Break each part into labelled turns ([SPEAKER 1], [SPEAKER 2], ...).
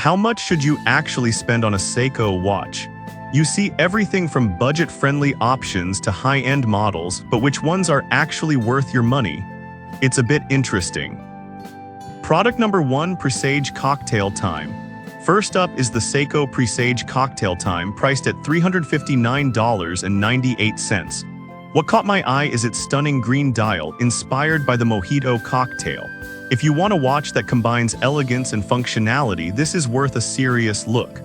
[SPEAKER 1] How much should you actually spend on a Seiko watch? You see everything from budget-friendly options to high-end models, but which ones are actually worth your money? It's a bit interesting. Product number 1, Presage Cocktail Time. First up is the Seiko Presage Cocktail Time, priced at $359.98. What caught my eye is its stunning green dial, inspired by the Mojito cocktail. If you want a watch that combines elegance and functionality, this is worth a serious look.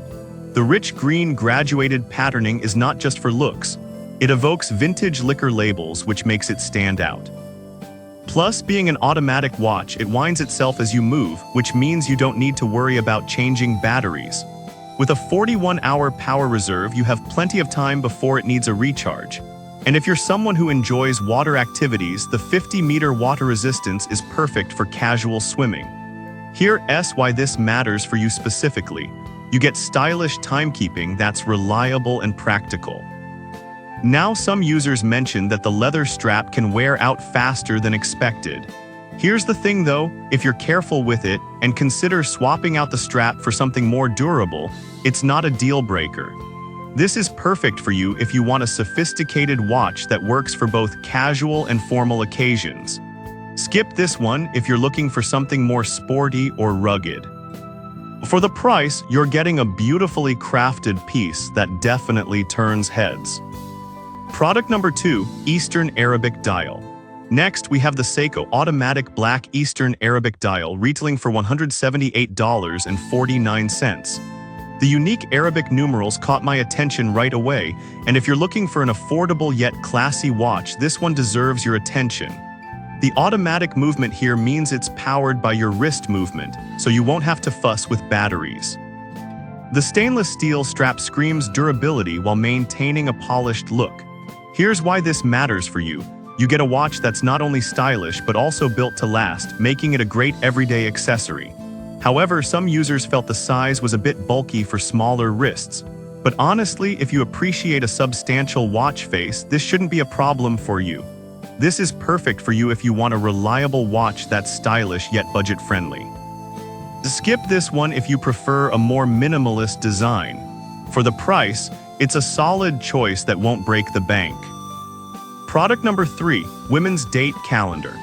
[SPEAKER 1] The rich green graduated patterning is not just for looks. It evokes vintage liquor labels, which makes it stand out. Plus, being an automatic watch, it winds itself as you move, which means you don't need to worry about changing batteries. With a 41-hour power reserve, you have plenty of time before it needs a recharge. And if you're someone who enjoys water activities, the 50-meter water resistance is perfect for casual swimming. Here's why this matters for you specifically. You get stylish timekeeping that's reliable and practical. Now, some users mention that the leather strap can wear out faster than expected. Here's the thing though, if you're careful with it and consider swapping out the strap for something more durable, it's not a deal breaker. This is perfect for you if you want a sophisticated watch that works for both casual and formal occasions. Skip this one if you're looking for something more sporty or rugged. For the price, you're getting a beautifully crafted piece that definitely turns heads. Product number 2, Eastern Arabic Dial. Next, we have the Seiko Automatic Black Eastern Arabic Dial, retailing for $178.49. The unique Arabic numerals caught my attention right away, and if you're looking for an affordable yet classy watch, this one deserves your attention. The automatic movement here means it's powered by your wrist movement, so you won't have to fuss with batteries. The stainless steel strap screams durability while maintaining a polished look. Here's why this matters for you. You get a watch that's not only stylish but also built to last, making it a great everyday accessory. However, some users felt the size was a bit bulky for smaller wrists. But honestly, if you appreciate a substantial watch face, this shouldn't be a problem for you. This is perfect for you if you want a reliable watch that's stylish yet budget-friendly. Skip this one if you prefer a more minimalist design. For the price, it's a solid choice that won't break the bank. Product number 3, Women's Date Calendar.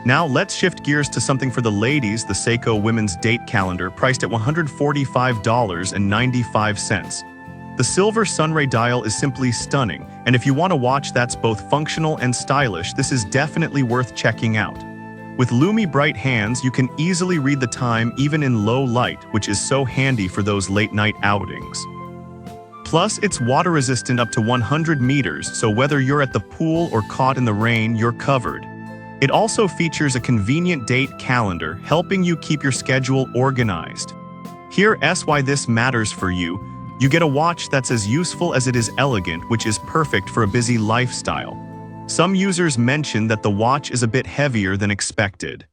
[SPEAKER 1] Now let's shift gears to something for the ladies, the Seiko Women's Date Calendar, priced at $145.95. The silver sunray dial is simply stunning, and if you want a watch that's both functional and stylish, this is definitely worth checking out. With loomy bright hands, you can easily read the time even in low light, which is so handy for those late-night outings. Plus, it's water-resistant up to 100 meters, so whether you're at the pool or caught in the rain, you're covered. It also features a convenient date calendar, helping you keep your schedule organized. Here's why this matters for you. You get a watch that's as useful as it is elegant, which is perfect for a busy lifestyle. Some users mention that the watch is a bit heavier than expected.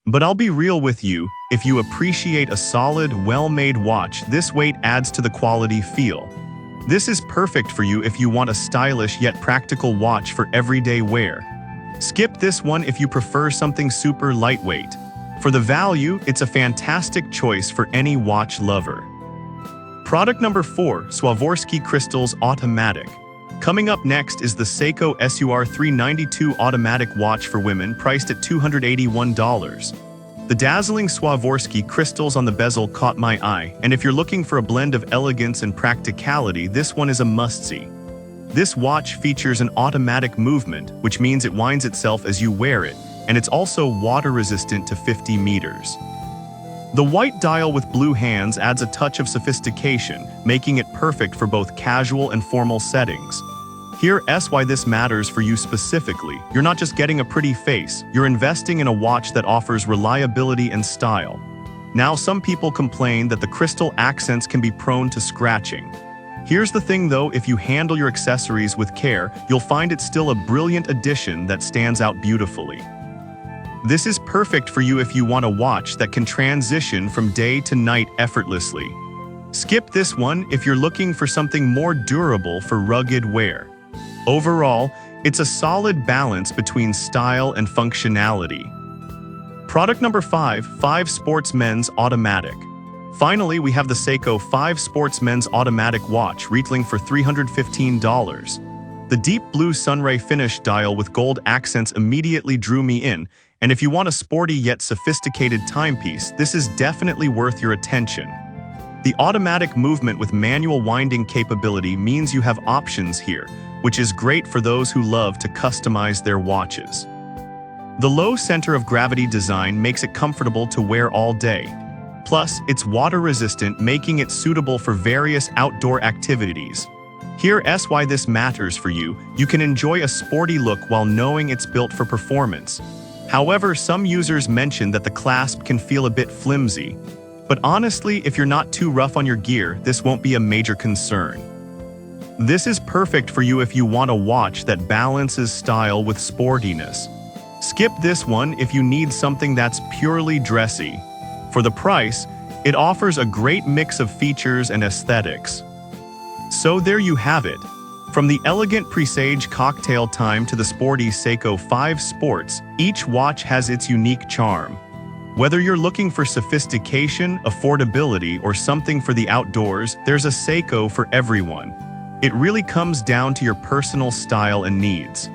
[SPEAKER 1] But I'll be real with you, if you appreciate a solid, well-made watch, this weight adds to the quality feel. This is perfect for you if you want a stylish yet practical watch for everyday wear. Skip this one if you prefer something super lightweight. For the value, it's a fantastic choice for any watch lover. Product number 4, Swarovski Crystals Automatic. Coming up next is the Seiko SUR 392 automatic watch for women, priced at $281. The dazzling Swarovski crystals on the bezel caught my eye, and if you're looking for a blend of elegance and practicality, this one is a must-see. This watch features an automatic movement, which means it winds itself as you wear it, and it's also water-resistant to 50 meters. The white dial with blue hands adds a touch of sophistication, making it perfect for both casual and formal settings. Here's why this matters for you specifically. You're not just getting a pretty face, you're investing in a watch that offers reliability and style. Now, some people complain that the crystal accents can be prone to scratching. Here's the thing though, if you handle your accessories with care, you'll find it's still a brilliant addition that stands out beautifully. This is perfect for you if you want a watch that can transition from day to night effortlessly. Skip this one if you're looking for something more durable for rugged wear. Overall, it's a solid balance between style and functionality. Product number 5, Sportsmen's Automatic. Finally, we have the Seiko 5 Sports Men's Automatic Watch, retailing for $315. The deep blue sunray finish dial with gold accents immediately drew me in, and if you want a sporty yet sophisticated timepiece, this is definitely worth your attention. The automatic movement with manual winding capability means you have options here, which is great for those who love to customize their watches. The low center of gravity design makes it comfortable to wear all day. Plus, it's water-resistant, making it suitable for various outdoor activities. Here's why this matters for you. You can enjoy a sporty look while knowing it's built for performance. However, some users mention that the clasp can feel a bit flimsy. But honestly, if you're not too rough on your gear, this won't be a major concern. This is perfect for you if you want a watch that balances style with sportiness. Skip this one if you need something that's purely dressy. For the price, it offers a great mix of features and aesthetics. So there you have it. From the elegant presage cocktail time to the sporty Seiko 5 Sports, each watch has its unique charm. Whether you're looking for sophistication, affordability, or something for the outdoors, there's a Seiko for everyone. It really comes down to your personal style and needs.